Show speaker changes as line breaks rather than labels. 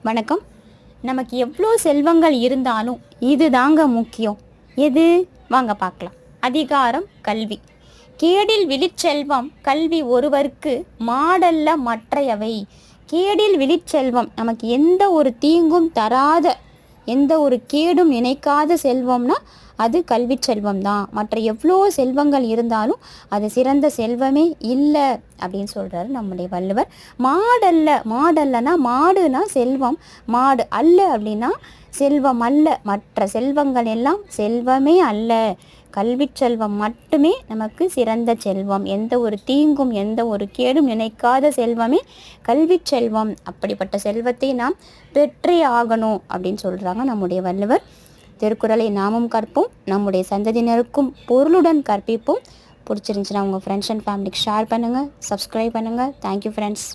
வணக்கம். நமக்கு எவ்வளோ செல்வங்கள் இருந்தாலும் இது தாங்க முக்கியம். எது? வாங்க பார்க்கலாம். அதிகாரம் கல்வி. கேடில் விழிச்செல்வம் கல்வி ஒருவருக்கு மாடல்ல மற்றையவை. கேடில் விழிச்செல்வம் நமக்கு எந்த ஒரு தீங்கும் தராத, எந்த ஒரு கேடும் நினைக்காத செல்வம்னா அது கல்வி செல்வம் தான். மற்ற எவ்வளோ செல்வங்கள் இருந்தாலும் அது சிறந்த செல்வமே இல்லை அப்படின்னு சொல்கிறாரு நம்முடைய வள்ளுவர். மாடல்லனா மாடுனா செல்வம், மாடு அல்ல அப்படின்னா செல்வம் அல்ல. மற்ற செல்வங்கள் எல்லாம் செல்வமே அல்ல. கல்வி செல்வம் மட்டுமே நமக்கு சிறந்த செல்வம். எந்த ஒரு தீங்கும் எந்த ஒரு கேடும் நினைக்காத செல்வமே கல்வி செல்வம். அப்படிப்பட்ட செல்வத்தை நாம் பெற்றே ஆகணும் அப்படின்னு சொல்கிறாங்க நம்முடைய வள்ளுவர். திருக்குறளை நாமும் கற்போம், நம்முடைய சந்ததியினருக்கும் பொருளுடன் கற்பிப்போம். பிடிச்சிருந்துச்சுன்னா உங்கள் ஃப்ரெண்ட்ஸ் அண்ட் ஃபேமிலிக்கு ஷேர் பண்ணுங்கள், சப்ஸ்கிரைப் பண்ணுங்கள். Thank you friends.